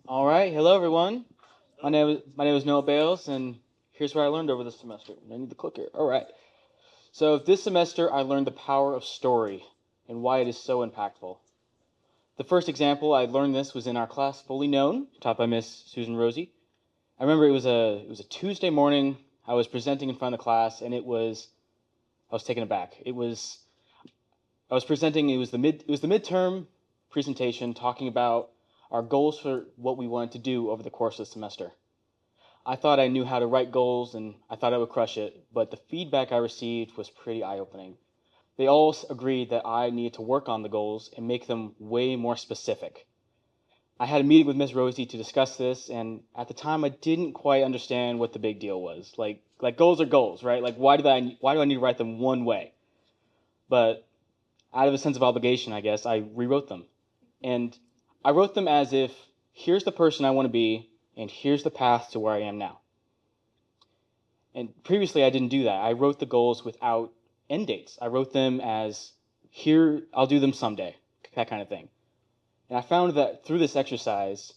All right, hello everyone. My name is Noah Bales, and here's what I learned over this semester. I need the clicker. All right. So this semester, I learned the power of story and why it is so impactful. The first example I learned this was in our class, Fully Known, taught by Miss Susan Rosie. I remember it was a Tuesday morning. I was presenting in front of the class, and I was taken aback. I was presenting. It was the midterm presentation, talking about our goals for what we wanted to do over the course of the semester. I thought I knew how to write goals and I thought I would crush it, but the feedback I received was pretty eye-opening. They all agreed that I needed to work on the goals and make them way more specific. I had a meeting with Ms. Rosie to discuss this, and at the time I didn't quite understand what the big deal was. Like goals are goals, right? Like why do I need to write them one way? But out of a sense of obligation, I guess, I rewrote them. And I wrote them as if here's the person I want to be and here's the path to where I am now. And previously, I didn't do that. I wrote the goals without end dates. I wrote them as here, I'll do them someday, that kind of thing. And I found that through this exercise,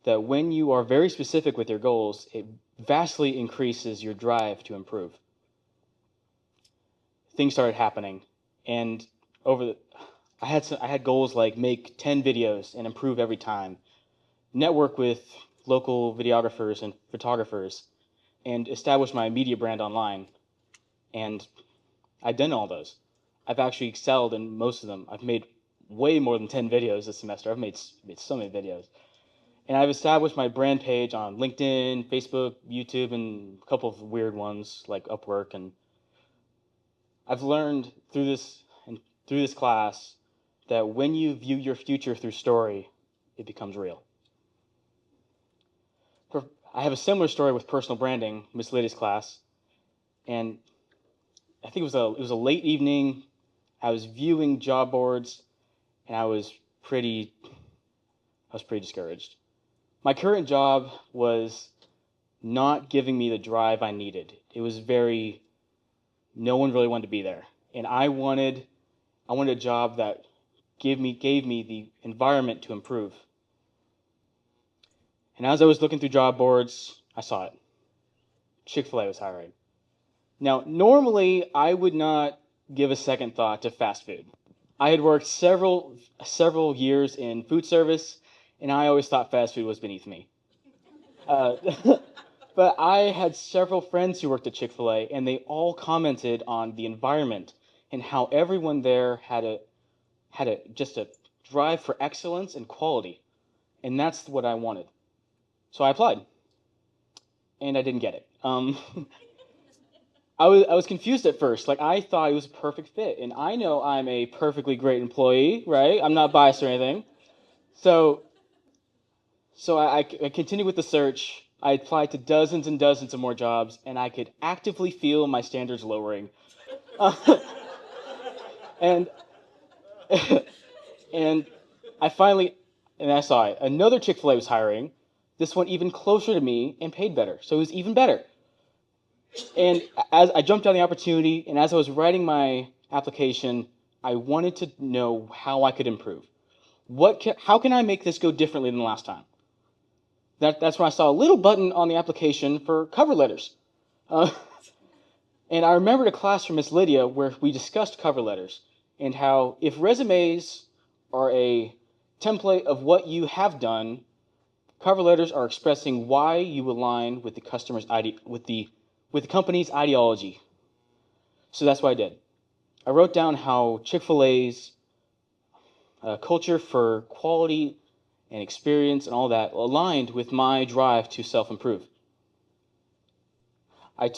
that when you are very specific with your goals, it vastly increases your drive to improve. Things started happening, and I had goals like make 10 videos and improve every time, network with local videographers and photographers, and establish my media brand online. And I've done all those. I've actually excelled in most of them. I've made way more than 10 videos this semester. I've made so many videos. And I've established my brand page on LinkedIn, Facebook, YouTube, and a couple of weird ones like Upwork. And I've learned through this class that when you view your future through story, it becomes real. I have a similar story with personal branding, Miss Lydia's class, and I think it was a late evening. I was viewing job boards, and I was pretty discouraged. My current job was not giving me the drive I needed. It was no one really wanted to be there, and I wanted a job that gave me the environment to improve. And as I was looking through job boards, I saw it. Chick-fil-A was hiring. Now, normally, I would not give a second thought to fast food. I had worked several years in food service, and I always thought fast food was beneath me. Uh, but I had several friends who worked at Chick-fil-A, and they all commented on the environment and how everyone there had just a drive for excellence and quality, and that's what I wanted. So I applied, and I didn't get it. I was confused at first. Like, I thought it was a perfect fit, and I know I'm a perfectly great employee, right? I'm not biased or anything. So I continued with the search. I applied to dozens and dozens of more jobs, and I could actively feel my standards lowering. and and I saw it. Another Chick-fil-A was hiring. This one even closer to me and paid better, so it was even better. And as I jumped on the opportunity, and as I was writing my application, I wanted to know how I could improve. How can I make this go differently than the last time? That's when I saw a little button on the application for cover letters. And I remembered a class from Miss Lydia where we discussed cover letters and how if resumes are a template of what you have done, cover letters are expressing why you align with the company's ideology. So that's what I did. I wrote down how Chick-fil-A's culture for quality and experience and all that aligned with my drive to self-improve. I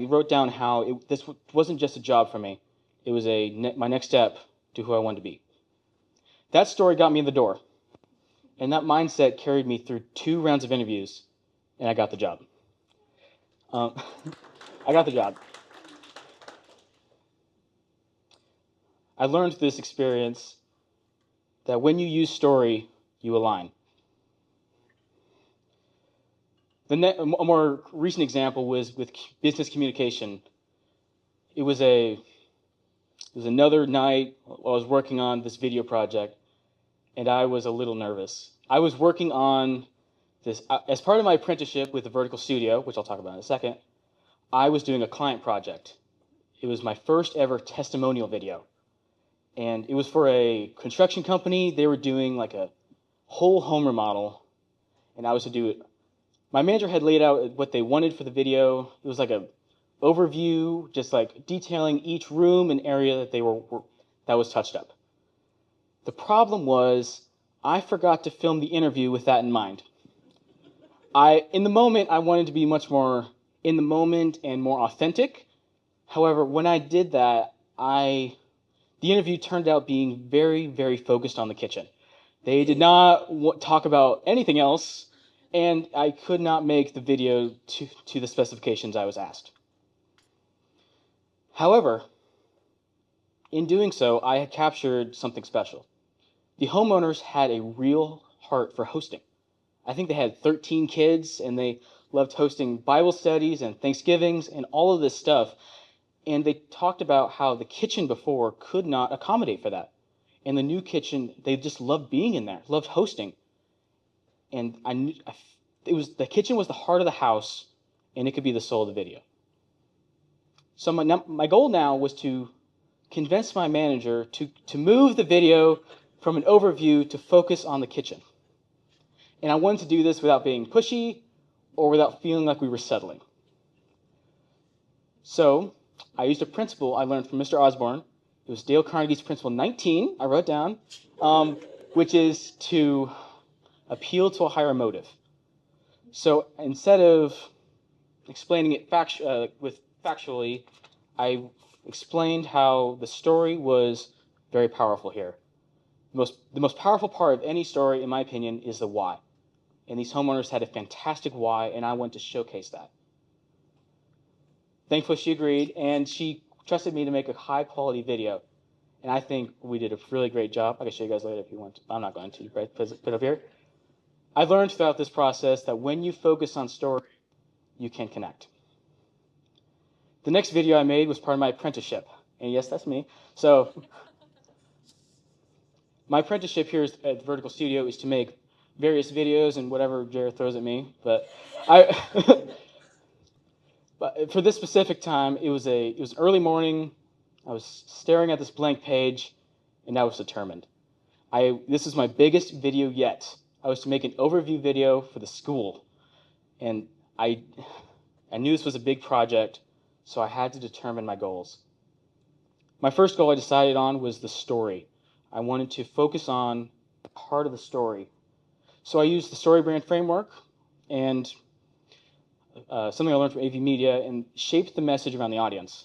wrote down how this wasn't just a job for me. It was my next step to who I wanted to be. That story got me in the door. And that mindset carried me through 2 rounds of interviews, and I got the job. I got the job. I learned through this experience that when you use story, you align. A more recent example was with business communication. It was another night while I was working on this video project, and I was a little nervous. I was working on as part of my apprenticeship with the Vertical Studio, which I'll talk about in a second, I was doing a client project. It was my first ever testimonial video. And it was for a construction company. They were doing like a whole home remodel, and I was to do it. My manager had laid out what they wanted for the video. It was like a overview, just like detailing each room and area that that was touched up. The problem was I forgot to film the interview with that in mind. In the moment, I wanted to be much more in the moment and more authentic. However, when I did that, the interview turned out being very, very focused on the kitchen. They did not talk about anything else, and I could not make the video to the specifications I was asked. However, in doing so, I had captured something special. The homeowners had a real heart for hosting. I think they had 13 kids, and they loved hosting Bible studies and Thanksgivings and all of this stuff. And they talked about how the kitchen before could not accommodate for that. And the new kitchen, they just loved being in there, loved hosting. And the kitchen was the heart of the house, and it could be the soul of the video. So my goal now was to convince my manager to move the video from an overview to focus on the kitchen. And I wanted to do this without being pushy or without feeling like we were settling. So I used a principle I learned from Mr. Osborne. It was Dale Carnegie's principle 19, I wrote down, which is to appeal to a higher motive. So instead of explaining it factually, I explained how the story was very powerful here. The most powerful part of any story, in my opinion, is the why. And these homeowners had a fantastic why, and I wanted to showcase that. Thankfully, she agreed, and she trusted me to make a high-quality video. And I think we did a really great job. I can show you guys later if you want to. I'm not going to. Right? Put it up here. I've learned throughout this process that when you focus on story, you can connect. The next video I made was part of my apprenticeship. And yes, that's me. So my apprenticeship here at the Vertical Studio is to make various videos and whatever Jared throws at me. But but for this specific time, it was early morning. I was staring at this blank page, and I was determined. This is my biggest video yet. I was to make an overview video for the school, and I knew this was a big project, so I had to determine my goals. My first goal I decided on was the story. I wanted to focus on part of the story. So I used the story brand framework and something I learned from AV Media and shaped the message around the audience.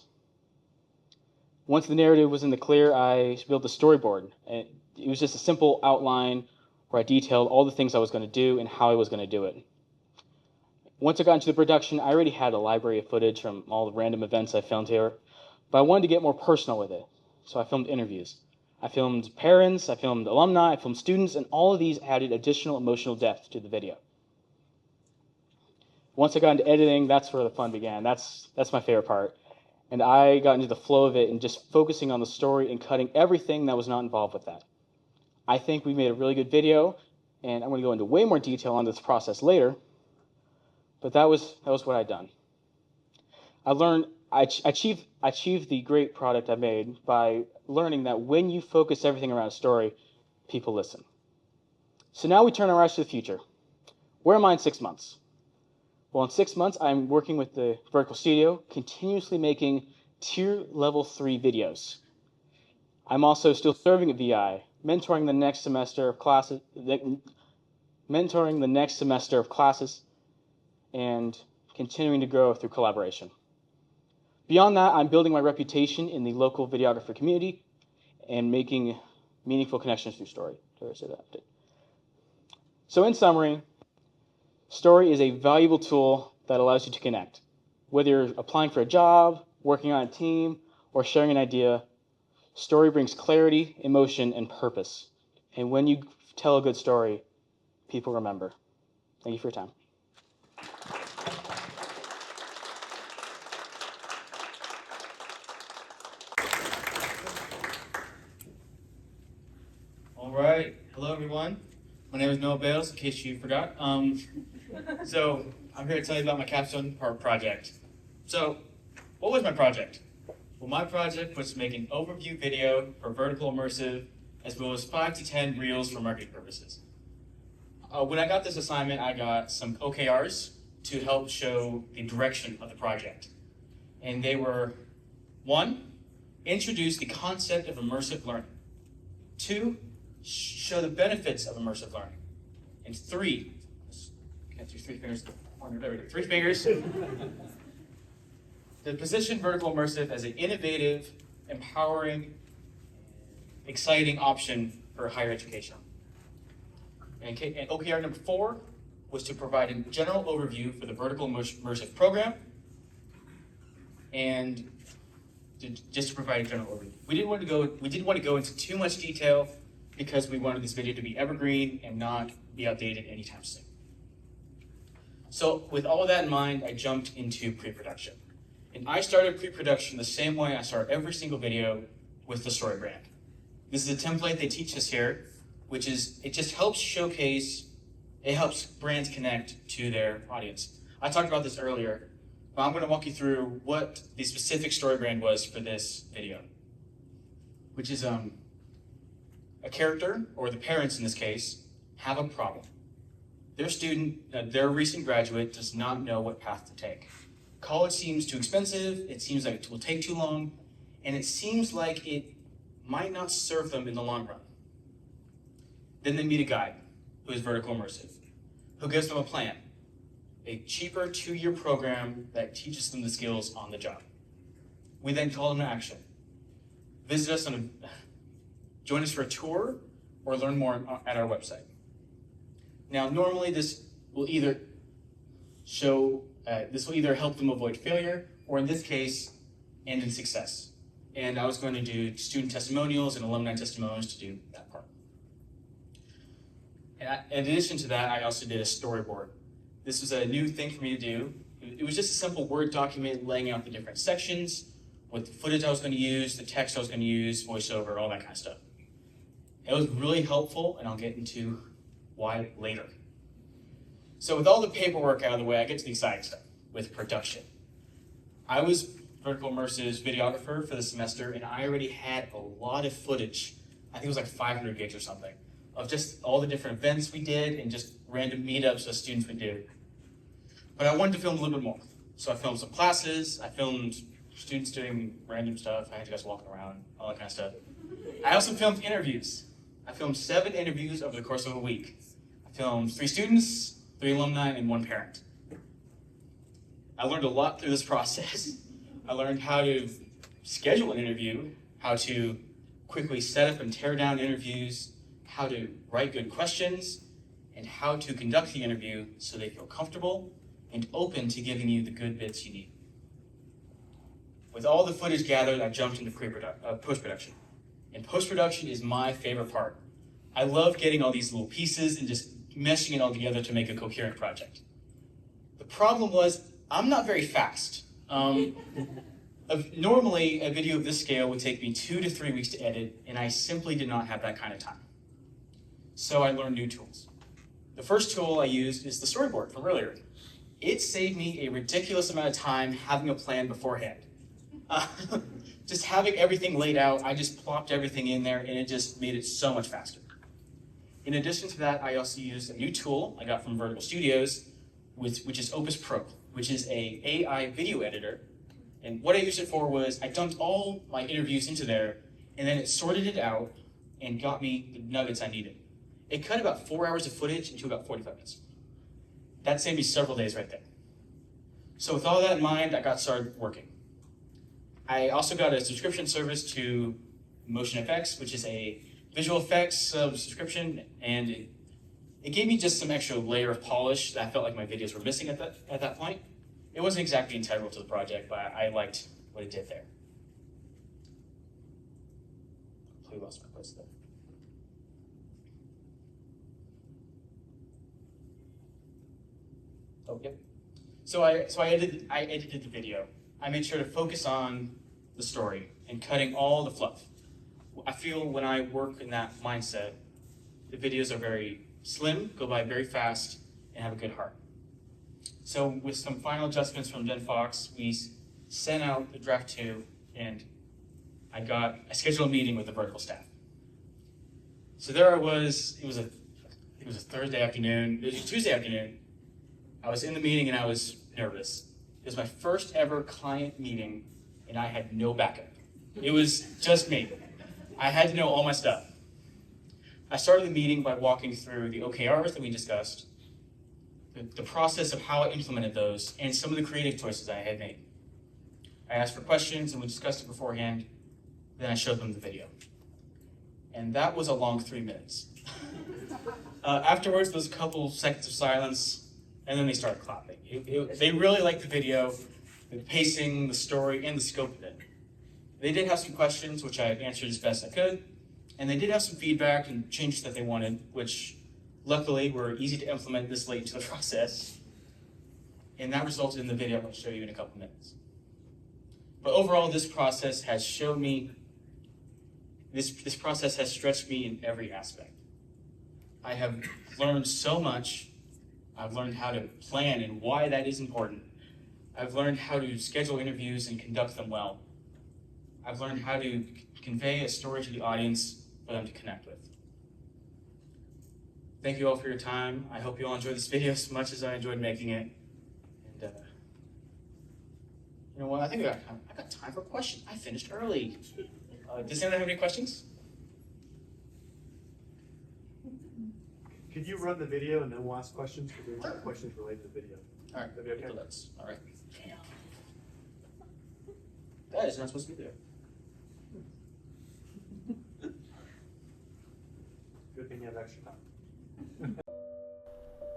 Once the narrative was in the clear, I built a storyboard. It was just a simple outline where I detailed all the things I was going to do and how I was going to do it. Once I got into the production, I already had a library of footage from all the random events I filmed here, but I wanted to get more personal with it, so I filmed interviews. I filmed parents, I filmed alumni, I filmed students, and all of these added additional emotional depth to the video. Once I got into editing, that's where the fun began. That's my favorite part. And I got into the flow of it and just focusing on the story and cutting everything that was not involved with that. I think we made a really good video, and I'm going to go into way more detail on this process later, but that was what I'd done. I achieved the great product I made by learning that when you focus everything around a story, people listen. So now we turn our eyes to the future. Where am I in 6 months? Well, in 6 months, I'm working with the Vertical Studio, continuously making tier level 3 videos. I'm also still serving at VI, mentoring the next semester of classes, and continuing to grow through collaboration. Beyond that, I'm building my reputation in the local videographer community and making meaningful connections through story. So in summary, story is a valuable tool that allows you to connect. Whether you're applying for a job, working on a team, or sharing an idea, story brings clarity, emotion, and purpose. And when you tell a good story, people remember. Thank you for your time. All right. Hello, everyone. My name is Noah Bales, in case you forgot. So I'm here to tell you about my capstone project. So what was my project? Well, my project was to make an overview video for Vertical Immersive, as well as 5 to 10 reels for marketing purposes. When I got this assignment, I got some OKRs to help show the direction of the project. And they were, 1, introduce the concept of immersive learning. 2, show the benefits of immersive learning. And 3, can't do 3 fingers, there we go, 3 fingers. To position Vertical Immersive as an innovative, empowering, exciting option for higher education. And OKR number 4 was to provide a general overview for the Vertical Immersive program, and just to provide a general overview. We didn't want to go into too much detail because we wanted this video to be evergreen and not be outdated anytime soon. So with all of that in mind, I jumped into pre-production. And I started pre-production the same way I start every single video, with the story brand. This is a template they teach us here, which is, it just helps showcase, it helps brands connect to their audience. I talked about this earlier, but I'm going to walk you through what the specific story brand was for this video, which is a character, or the parents in this case, have a problem. Their recent graduate does not know what path to take. College seems too expensive, it seems like it will take too long, and it seems like it might not serve them in the long run. Then they meet a guide who is Vertical Immersive, who gives them a plan, a cheaper 2-year program that teaches them the skills on the job. We then call them to action. Visit us join us for a tour, or learn more at our website. Now, normally this will either help them avoid failure, or in this case, end in success. And I was going to do student testimonials and alumni testimonials to do that part. And in addition to that, I also did a storyboard. This was a new thing for me to do. It was just a simple Word document laying out the different sections, what the footage I was going to use, the text I was going to use, voiceover, all that kind of stuff. It was really helpful, and I'll get into why later. So with all the paperwork out of the way, I get to the exciting stuff, with production. I was Vertical Immersive's videographer for the semester, and I already had a lot of footage, I think it was like 500 gigs or something, of just all the different events we did and just random meetups that students would do. But I wanted to film a little bit more. So I filmed some classes, I filmed students doing random stuff, I had you guys walking around, all that kind of stuff. I also filmed interviews. I filmed 7 interviews over the course of a week. I filmed 3 students, 3 alumni, and 1 parent. I learned a lot through this process. I learned how to schedule an interview, how to quickly set up and tear down interviews, how to write good questions, and how to conduct the interview so they feel comfortable and open to giving you the good bits you need. With all the footage gathered, I jumped into post-production. And post-production is my favorite part. I love getting all these little pieces and just meshing it all together to make a coherent project. The problem was, I'm not very fast. Normally, a video of this scale would take me 2 to 3 weeks to edit, and I simply did not have that kind of time. So I learned new tools. The first tool I used is the storyboard from earlier. It saved me a ridiculous amount of time having a plan beforehand. Just having everything laid out, I just plopped everything in there, and it just made it so much faster. In addition to that, I also used a new tool I got from Vertical Studios, which is Opus Pro, which is an AI video editor. And what I used it for was, I dumped all my interviews into there, and then it sorted it out and got me the nuggets I needed. It cut about 4 hours of footage into about 45 minutes. That saved me several days right there. So with all that in mind, I got started working. I also got a subscription service to Motion FX, which is a visual effects subscription, and it gave me just some extra layer of polish that I felt like my videos were missing at that point. It wasn't exactly integral to the project, but I liked what it did there. Completely lost my place there. Oh, yep. So I edited the video. I made sure to focus on the story and cutting all the fluff. I feel when I work in that mindset, the videos are very slim, go by very fast, and have a good heart. So with some final adjustments from Jen Fox, we sent out the draft 2, and I scheduled a meeting with the vertical staff. So there I was, it was a Thursday afternoon, it was a Tuesday afternoon. I was in the meeting and I was nervous. It was my first ever client meeting and I had no backup. It was just me. I had to know all my stuff. I started the meeting by walking through the OKRs that we discussed, the process of how I implemented those, and some of the creative choices I had made. I asked for questions and we discussed it beforehand, then I showed them the video. And that was a long 3 minutes. Afterwards, there was a couple seconds of silence, and then they started clapping. They really liked the video, the pacing, the story, and the scope of it. They did have some questions, which I answered as best I could, and they did have some feedback and changes that they wanted, which luckily were easy to implement this late into the process. And that resulted in the video I'm going to show you in a couple minutes. But overall, this process has shown me, this process has stretched me in every aspect. I have learned so much. I've learned how to plan and why that is important. I've learned how to schedule interviews and conduct them well. I've learned how to convey a story to the audience for them to connect with. Thank you all for your time. I hope you all enjoyed this video as much as I enjoyed making it. And you know what? I think I got time for questions. I finished early. Does anyone have any questions? Could you run the video and then we'll ask questions? Because we want questions related to the video. All right. That'd be okay? All right. That is not supposed to be there. Good thing you have extra time.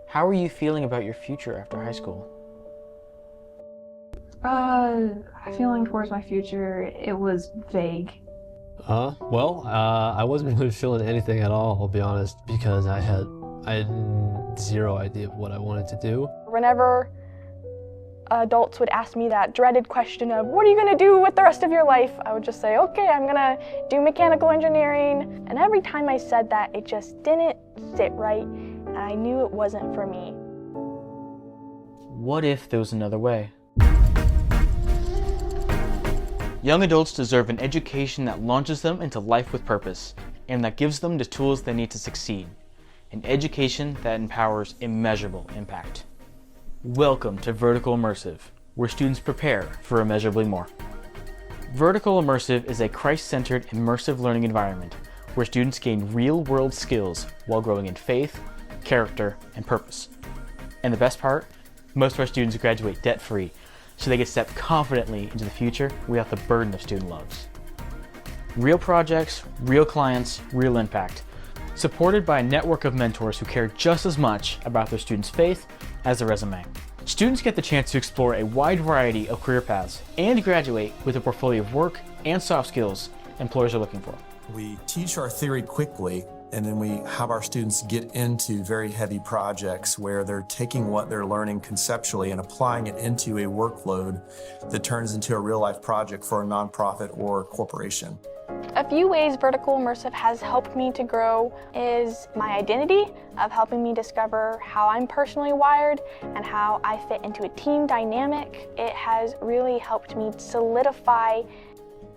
How are you feeling about your future after high school? Feeling towards my future, it was vague. I wasn't really feeling anything at all, I'll be honest, because I had zero idea of what I wanted to do. Whenever adults would ask me that dreaded question of, what are you gonna do with the rest of your life? I would just say, okay, I'm gonna do mechanical engineering. And every time I said that, it just didn't sit right, and I knew it wasn't for me. What if there was another way? Young adults deserve an education that launches them into life with purpose, and that gives them the tools they need to succeed. An education that empowers immeasurable impact. Welcome to Vertical Immersive, where students prepare for immeasurably more. Vertical Immersive is a Christ-centered immersive learning environment where students gain real-world skills while growing in faith, character, and purpose. And the best part? Most of our students graduate debt-free, so they can step confidently into the future without the burden of student loans. Real projects, real clients, real impact. Supported by a network of mentors who care just as much about their students' faith as their resume. Students get the chance to explore a wide variety of career paths and graduate with a portfolio of work and soft skills employers are looking for. We teach our theory quickly, and then we have our students get into very heavy projects where they're taking what they're learning conceptually and applying it into a workload that turns into a real-life project for a nonprofit or corporation. A few ways Vertical Immersive has helped me to grow is my identity of helping me discover how I'm personally wired and how I fit into a team dynamic. It has really helped me solidify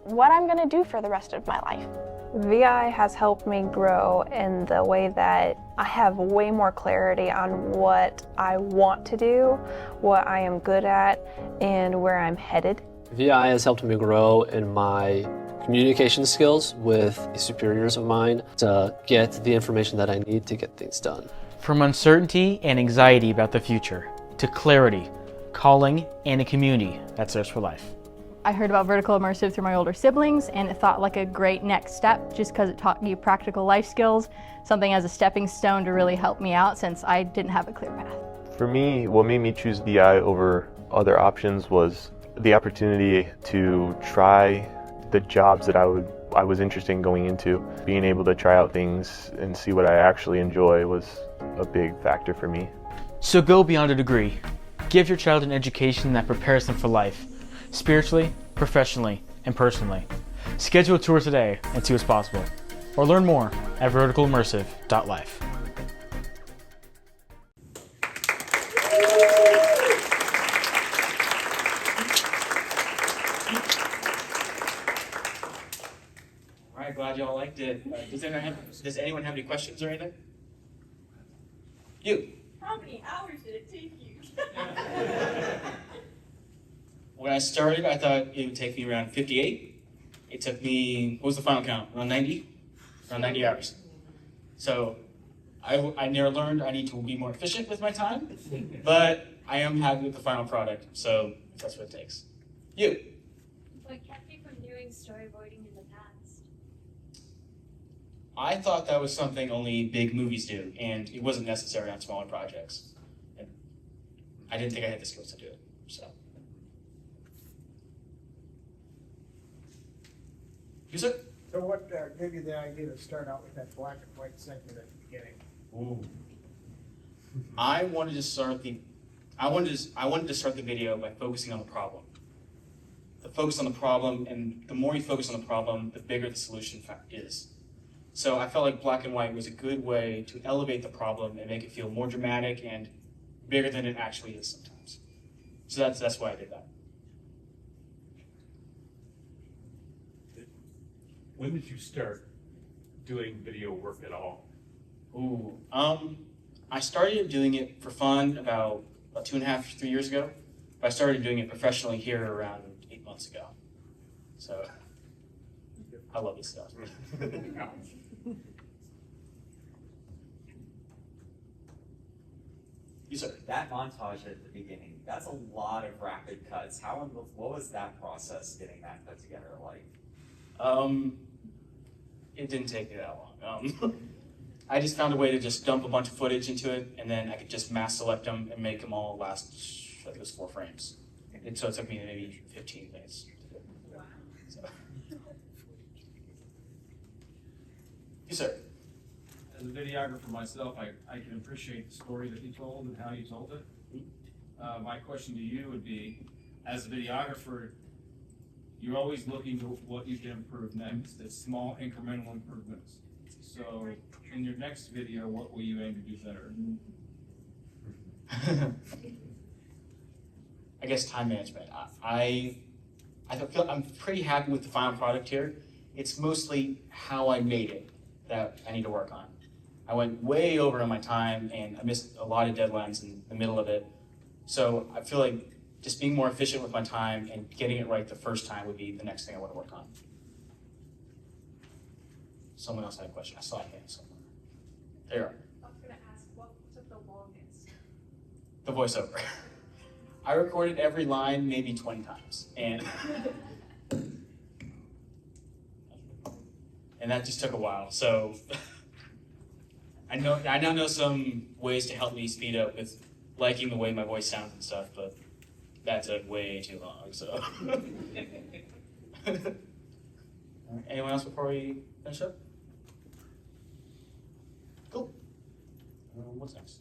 what I'm going to do for the rest of my life. VI has helped me grow in the way that I have way more clarity on what I want to do, what I am good at, and where I'm headed. VI has helped me grow in my communication skills with superiors of mine to get the information that I need to get things done. From uncertainty and anxiety about the future, to clarity, calling, and a community that serves for life. I heard about Vertical Immersive through my older siblings, and it felt like a great next step just because it taught you practical life skills, something as a stepping stone to really help me out since I didn't have a clear path. For me, what made me choose VI over other options was the opportunity to try the jobs that I was interested in going into. Being able to try out things and see what I actually enjoy was a big factor for me. So go beyond a degree. Give your child an education that prepares them for life, spiritually, professionally, and personally. Schedule a tour today and see what's possible. Or learn more at verticalimmersive.life. All right, glad y'all liked it. Does anyone have any questions or anything? You. How many hours did it take you? When I started, I thought it would take me around 58. It took me, what was the final count? Around 90? Around 90 hours. So I never learned I need to be more efficient with my time, but I am happy with the final product, so that's what it takes. You. What kept you from doing storyboarding in the past? I thought that was something only big movies do, and it wasn't necessary on smaller projects. And I didn't think I had the skills to do it, so. You, sir? So what gave you the idea to start out with that black and white segment at the beginning? Ooh. I wanted to start the video by focusing on the problem. The focus on the problem, and the more you focus on the problem, the bigger the solution is. So I felt like black and white was a good way to elevate the problem and make it feel more dramatic and bigger than it actually is sometimes. So that's why I did that. When did you start doing video work at all? Ooh, I started doing it for fun about 2.5, 3 years ago. But I started doing it professionally here around 8 months ago. So I love this stuff. You, sir. That montage at the beginning, that's a lot of rapid cuts. What was that process getting that put together like? It didn't take me that long. I just found a way to just dump a bunch of footage into it, and then I could just mass select them and make them all last, I think it was 4 frames. And so it took me maybe 15 minutes to do it. So. Yes, sir. As a videographer myself, I can appreciate the story that you told and how you told it. My question to you would be, as a videographer, you're always looking to what you can improve next. It's small incremental improvements. So in your next video, what will you aim to do better? I guess time management. I'm pretty happy with the final product here. It's mostly how I made it that I need to work on. I went way over on my time and I missed a lot of deadlines in the middle of it. So I feel like just being more efficient with my time and getting it right the first time would be the next thing I want to work on. Someone else had a question. I saw a hand somewhere. There you are. I was going to ask, what took the longest? The voiceover. I recorded every line maybe 20 times. And that just took a while. So I now know some ways to help me speed up with liking the way my voice sounds and stuff, but that took way too long, so. Anyone else before we finish up? Cool. What's next?